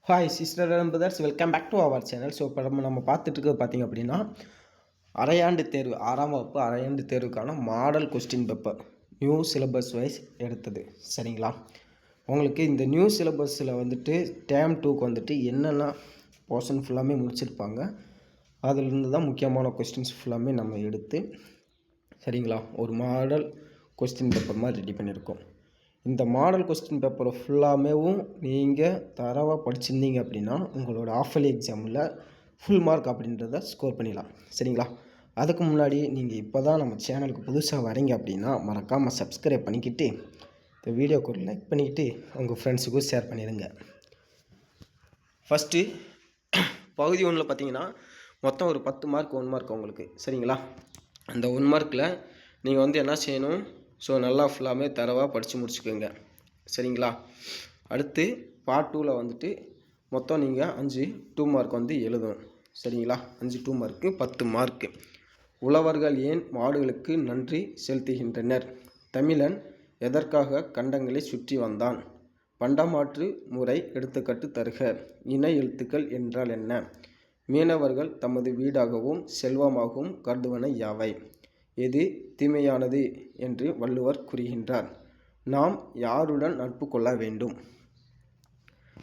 Hi sister and brothers, welcome back to our channel. So இப்போ நம்ம பார்த்துட்டு இருக்கிறது பார்த்திங்க அப்படின்னா அரையாண்டு தேர்வு 6ஆம் வகுப்பு அரையாண்டு தேர்வுக்கான model question paper new syllabus wise எடுத்தது. சரிங்களா? உங்களுக்கு இந்த நியூ சிலபஸில் வந்துட்டு டேம் 2க்கு வந்துட்டு என்னென்ன போர்ஷன் ஃபுல்லாமே முடிச்சிருப்பாங்க. அதிலிருந்து தான் முக்கியமான கொஸ்டின்ஸ் ஃபுல்லாமே நம்ம எடுத்து சரிங்களா ஒரு மாடல் கொஸ்டின் பேப்பர் மாதிரி ரெடி பண்ணியிருக்கோம். இந்த மாடல் கொஸ்டின் பேப்பரை ஃபுல்லாமேவும் நீங்கள் தரவாக படிச்சிருந்தீங்க அப்படின்னா உங்களோட ஆஃபலி எக்ஸாமில் ஃபுல் மார்க் அப்படின்றத ஸ்கோர் பண்ணிடலாம். சரிங்களா? அதுக்கு முன்னாடி நீங்கள் இப்போ தான் நம்ம சேனலுக்கு புதுசாக வரீங்க அப்படின்னா மறக்காமல் சப்ஸ்கிரைப் பண்ணிக்கிட்டு இந்த வீடியோக்கு ஒரு லைக் பண்ணிக்கிட்டு உங்கள் ஃப்ரெண்ட்ஸுக்கும் ஷேர் பண்ணிடுங்க. ஃபஸ்ட்டு பகுதி 1ல் பார்த்தீங்கன்னா மொத்தம் ஒரு 10 மார்க் 1 மார்க் உங்களுக்கு. சரிங்களா? அந்த 1 மார்க்கில் நீங்கள் வந்து என்ன செய்யணும்? ஸோ நல்லா ஃபுல்லாமே தரவாக படித்து முடிச்சுக்கோங்க. சரிங்களா? அடுத்து பார்ட் 2ல் வந்துட்டு மொத்தம் நீங்கள் 5 2 மார்க் வந்து எழுதணும். சரிங்களா? 5 2 மார்க்கு 10 மார்க்கு. உழவர்கள் ஏன் மாடுகளுக்கு நன்றி செலுத்துகின்றனர்? தமிழன் எதற்காக கண்டங்களை சுற்றி வந்தான்? பண்டமாற்று முறை எடுத்துக்காட்டு தருக. இணை எழுத்துக்கள் என்றால் என்ன? மீனவர்கள் தமது வீடாகவும் செல்வமாகவும் கருதுவன யாவை? எது தீமையானது என்று வள்ளுவர் கூறுகின்றார்? நாம் யாருடன் நட்பு கொள்ள வேண்டும்?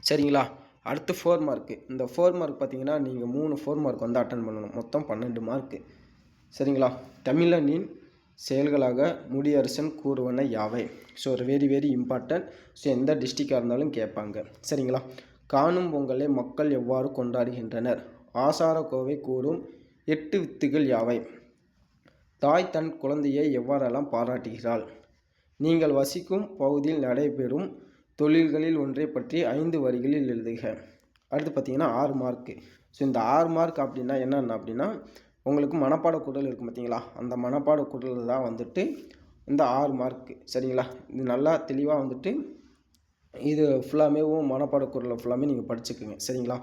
சரிங்களா? அடுத்து 4 மார்க்கு. இந்த 4 மார்க் பார்த்தீங்கன்னா நீங்கள் 3 4 மார்க் வந்து அட்டன் பண்ணணும். மொத்தம் 12 மார்க்கு. சரிங்களா? தமிழனின் செயல்களாக முடியரசன் கூறுவன யாவை? So very very important. So எந்த டிஸ்ட்ரிக்டாக இருந்தாலும் கேட்பாங்க. சரிங்களா? காணும் பொங்கலை மக்கள் எவ்வாறு கொண்டாடுகின்றனர்? ஆசார கோவை கூறும் 8 வித்துகள் யாவை? தாய் தன் குழந்தையை எவ்வாறெல்லாம் பாராட்டுகிறாள்? நீங்கள் வசிக்கும் பகுதியில் நடைபெறும் தொழில்களில் ஒன்றை பற்றி 5 வரிகளில் எழுதுக. அடுத்து பார்த்தீங்கன்னா 6 மார்க்கு. ஸோ இந்த 6 மார்க் அப்படின்னா என்னென்ன அப்படின்னா உங்களுக்கு மனப்பாட குரல் இருக்கும் பார்த்தீங்களா? அந்த மனப்பாட குரல் தான் வந்துட்டு இந்த 6 மார்க்கு. சரிங்களா? இது நல்லா தெளிவாக வந்துட்டு இது ஃபுல்லாமேவும் மனப்பாட குரலை ஃபுல்லாமே நீங்கள் படிச்சுக்குங்க. சரிங்களா?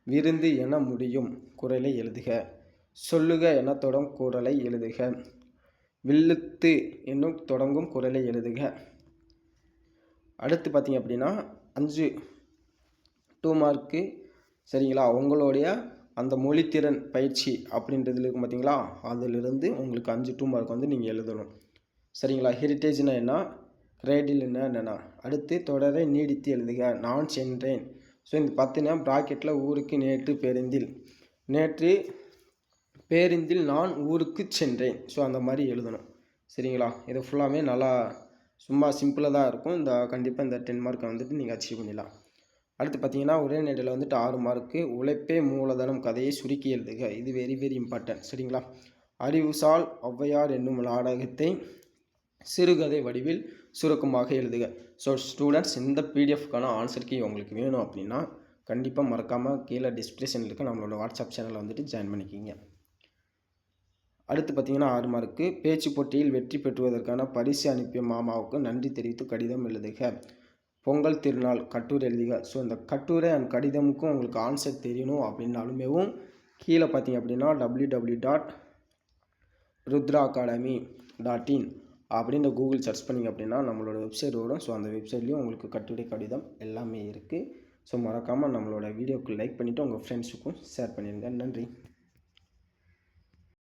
விருந்து என முடியும் குரலை எழுதுக. சொல்லுக என தொடங்கும் குரலை எழுதுக. வில்லுத்து என்னும் தொடங்கும் குரலை எழுதுக. அடுத்து பார்த்தீங்க அப்படின்னா 5 2 மார்க்கு. சரிங்களா? உங்களுடைய அந்த மொழித்திறன் பயிற்சி அப்படின்றதுல இருக்கும் பார்த்தீங்களா? அதிலிருந்து உங்களுக்கு 5 2 மார்க் வந்து நீங்கள் எழுதணும். சரிங்களா? ஹெரிட்டேஜ்னா என்ன? கிரேடில் என்னென்னா? அடுத்து தொடரை நீடித்து எழுதுக. நான் சென்றேன். ஸோ இந்த 10 ப்ராக்கெட்டில் ஊருக்கு நேற்று பேருந்தில். நேற்று பேருந்தில் நான் ஊருக்கு சென்றேன். ஸோ அந்த மாதிரி எழுதணும். சரிங்களா? இது ஃபுல்லாமே நல்லா சும்மா சிம்பிளாக தான் இருக்கும். இந்த கண்டிப்பாக இந்த 10 மார்க்கை வந்துட்டு நீங்கள் அச்சீவ் பண்ணிடலாம். அடுத்து பார்த்தீங்கன்னா உரைநடையில் வந்துட்டு 6 மார்க்கு. உழைப்பே மூலதனம் கதையை சுருக்கி எழுதுக. இது வெரி வெரி இம்பார்ட்டன்ட். சரிங்களா? அறிவுசால் ஔவையார் என்னும் நாடகத்தை சிறுகதை வடிவில் சுருக்கமாக எழுதுக. ஸோ ஸ்டூடெண்ட்ஸ், இந்த பிடிஎஃப்க்கான ஆன்சர் கீ உங்களுக்கு வேணும் அப்படின்னா கண்டிப்பாக மறக்காமல் கீழே டிஸ்கிரிப்ஷனில் இருக்க நம்மளோட வாட்ஸ்அப் சேனலில் வந்துட்டு ஜாயின் பண்ணிக்கிங்க. அடுத்து பார்த்தீங்கன்னா 6 மார்க்கு. பேச்சு போட்டியில் வெற்றி பெற்றுவதற்கான பரிசு அனுப்பிய மாமாவுக்கு நன்றி தெரிவித்து கடிதம் எழுதுக. பொங்கல் திருநாள் கட்டுரை எழுதுக. ஸோ இந்த கட்டுரை அண்ட் கடிதமுக்கும் உங்களுக்கு ஆன்சர் தெரியணும் அப்படின்னாலுமேவும் கீழே பார்த்தீங்க அப்படின்னா www.rudraacademy.in அப்படின்ற கூகுள் சர்ச் பண்ணிங்க அப்படின்னா நம்மளோட வெப்சைட் வரும். ஸோ அந்த வெப்சைட்லேயும் உங்களுக்கு கட்டுரை கடிதம் எல்லாமே இருக்குது. ஸோ மறக்காமல் நம்மளோட வீடியோக்கு லைக் பண்ணிவிட்டு உங்கள் ஃப்ரெண்ட்ஸுக்கும் ஷேர் பண்ணிடுங்க. நன்றி.